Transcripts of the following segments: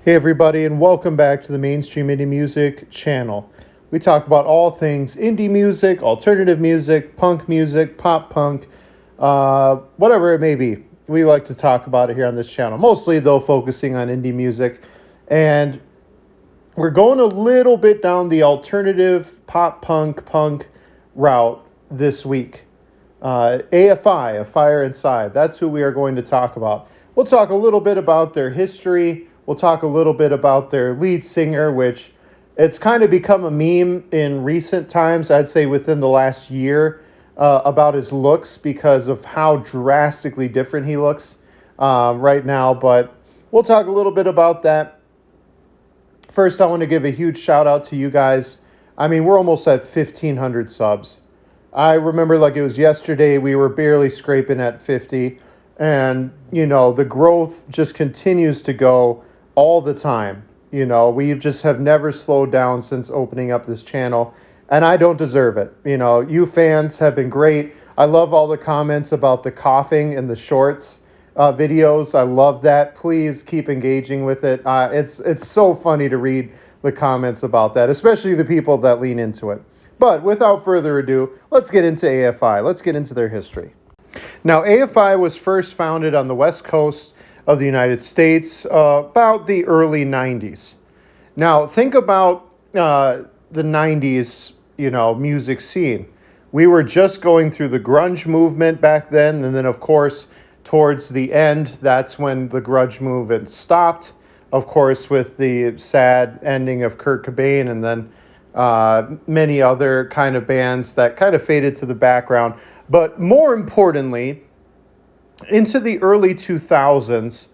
Hey everybody, and welcome back to the Mainstream Indie Music channel. We talk about all things indie music, alternative music, pop punk, whatever it may be. We like to talk about it here on this channel, mostly though focusing on indie music. And we're going a little bit down the alternative pop punk route this week. AFI, A Fire Inside, that's who we are going to talk about. We'll talk a little bit about their history. We'll talk a little bit about their lead singer, which it's kind of become a meme in recent times, I'd say within the last year, about his looks because of how drastically different he looks right now. But we'll talk a little bit about that. First, I want to give a huge shout out to you guys. I mean, we're almost at 1,500 subs. I remember like it was yesterday, we were barely scraping at 50. And, the growth just continues to go all the time. We just have never slowed down since opening up this channel. And I don't deserve it. You fans have been great. I love all the comments about the coughing in the shorts videos. I love that. Please keep engaging with it. It's so funny to read the comments about that, especially the people that lean into it. But without further ado, let's get into AFI. Let's get into their history. Now, AFI was first founded on the west coast of the United States about the early 90s. Now, think about the 90s, music scene. We were just going through the grunge movement back then, and then, of course, towards the end, that's when the grunge movement stopped, of course, with the sad ending of Kurt Cobain, and then many other kind of bands that kind of faded to the background. But more importantly, into the early 2000s,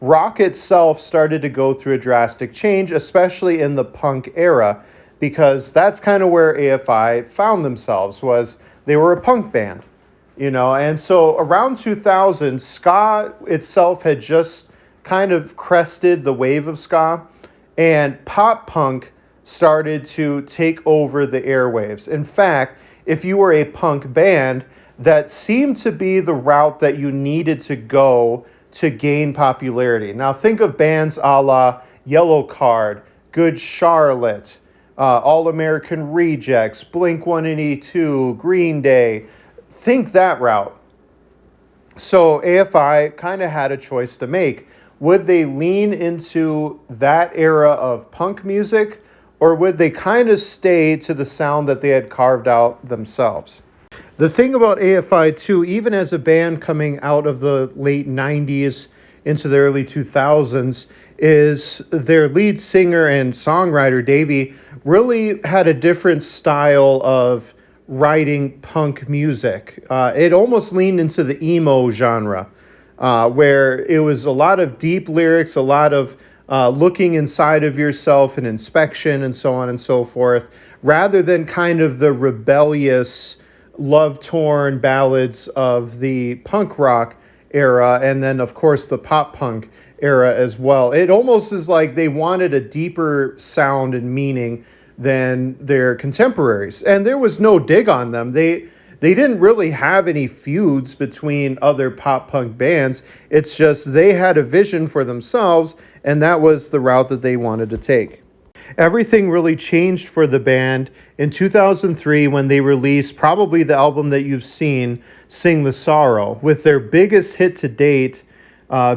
rock itself started to go through a drastic change, especially in the punk era, because that's kind of where AFI found themselves, was they were a punk band, and so around 2000, ska itself had just kind of crested the wave of ska, and pop punk started to take over the airwaves. In fact, if you were a punk band, that seemed to be the route that you needed to go to gain popularity. Now think of bands a la Yellow Card, Good Charlotte, All American Rejects, Blink-182, Green Day. Think that route. So AFI kind of had a choice to make. Would they lean into that era of punk music, or would they kind of stay to the sound that they had carved out themselves? The thing about AFI too, even as a band coming out of the late 90s into the early 2000s, is their lead singer and songwriter, Davey, really had a different style of writing punk music. It almost leaned into the emo genre, where it was a lot of deep lyrics, a lot of looking inside of yourself and inspection and so on and so forth, rather than kind of the rebellious, love-torn ballads of the punk rock era, and then, of course, the pop punk era as well. It almost is like they wanted a deeper sound and meaning than their contemporaries. And there was no dig on them. They didn't really have any feuds between other pop punk bands. It's just they had a vision for themselves, and that was the route that they wanted to take. Everything really changed for the band in 2003 when they released probably the album that you've seen, Sing the Sorrow, with their biggest hit to date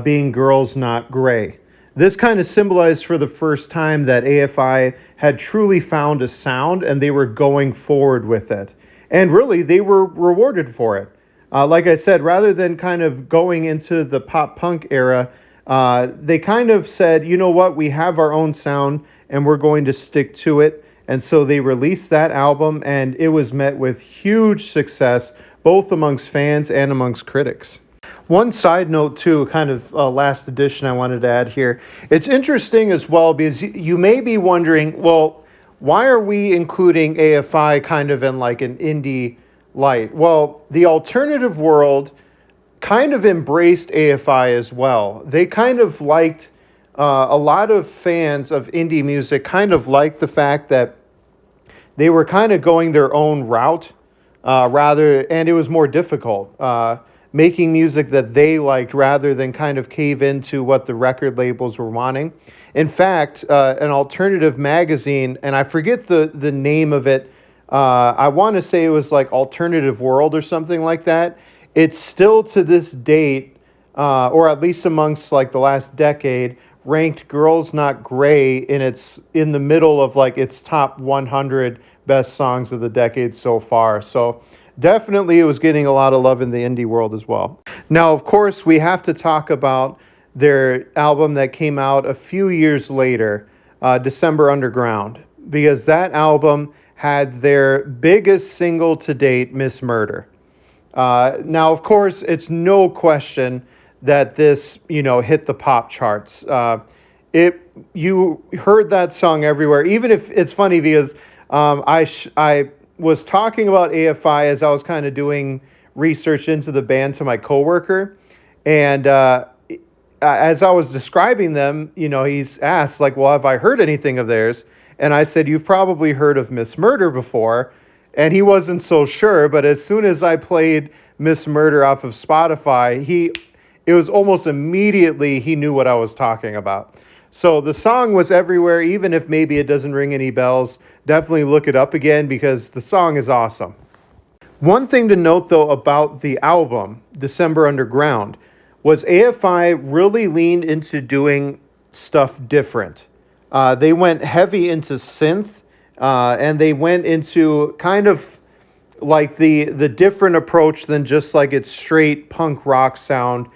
being Girls Not Grey. This kind of symbolized for the first time that AFI had truly found a sound and they were going forward with it. And really, they were rewarded for it. Like I said, rather than kind of going into the pop punk era, they kind of said, you know what, we have our own sound and we're going to stick to it. And so they released that album, and it was met with huge success, both amongst fans and amongst critics. One side note, too, kind of last addition I wanted to add here. It's interesting as well because you may be wondering, well, why are we including AFI kind of in like an indie light? Well, the alternative world kind of embraced AFI as well. They kind of liked, a lot of fans of indie music kind of liked the fact that they were kind of going their own route and it was more difficult. making music that they liked rather than kind of cave into what the record labels were wanting. In fact, an alternative magazine, and I forget the name of it, I want to say it was like Alternative World or something like that. It's still to this date, or at least amongst like the last decade, ranked Girls Not Gray in the middle of like its top 100 best songs of the decade so far. So definitely it was getting a lot of love in the indie world as well. Now, of course, we have to talk about their album that came out a few years later, December Underground, because that album had their biggest single to date, Miss Murder. Now, of course, it's no question that this, hit the pop charts. You heard that song everywhere. Even if it's funny because I was talking about AFI as I was kind of doing research into the band to my coworker, and as I was describing them, he's asked like, "Well, have I heard anything of theirs?" And I said, "You've probably heard of Miss Murder before." And he wasn't so sure, but as soon as I played Miss Murder off of Spotify, it was almost immediately he knew what I was talking about. So the song was everywhere, even if maybe it doesn't ring any bells. Definitely look it up again because the song is awesome. One thing to note, though, about the album, December Underground, was AFI really leaned into doing stuff different. They went heavy into synth, and they went into kind of like the different approach than just like its straight punk rock sound,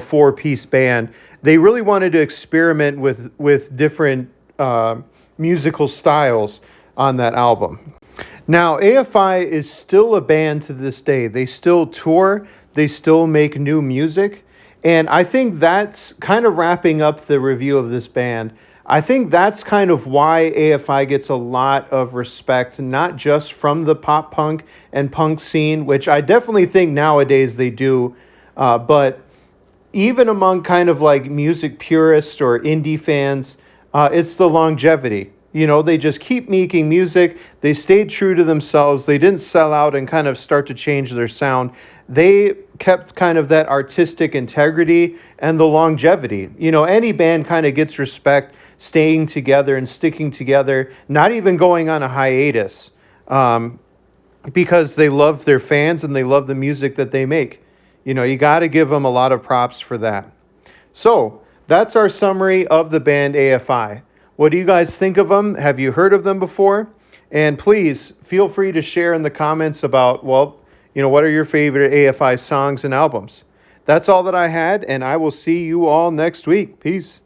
four-piece band. They really wanted to experiment with different musical styles on that album. Now, AFI is still a band to this day. They still tour, they still make new music, and I think that's kind of wrapping up the review of this band. I think that's kind of why AFI gets a lot of respect, not just from the pop punk and punk scene, which I definitely think nowadays they do, but even among kind of like music purists or indie fans, it's the longevity. They just keep making music. They stayed true to themselves. They didn't sell out and kind of start to change their sound. They kept kind of that artistic integrity and the longevity. Any band kind of gets respect staying together and sticking together, not even going on a hiatus, because they love their fans and they love the music that they make. You got to give them a lot of props for that. So that's our summary of the band AFI. What do you guys think of them? Have you heard of them before? And please feel free to share in the comments about, what are your favorite AFI songs and albums? That's all that I had, and I will see you all next week. Peace.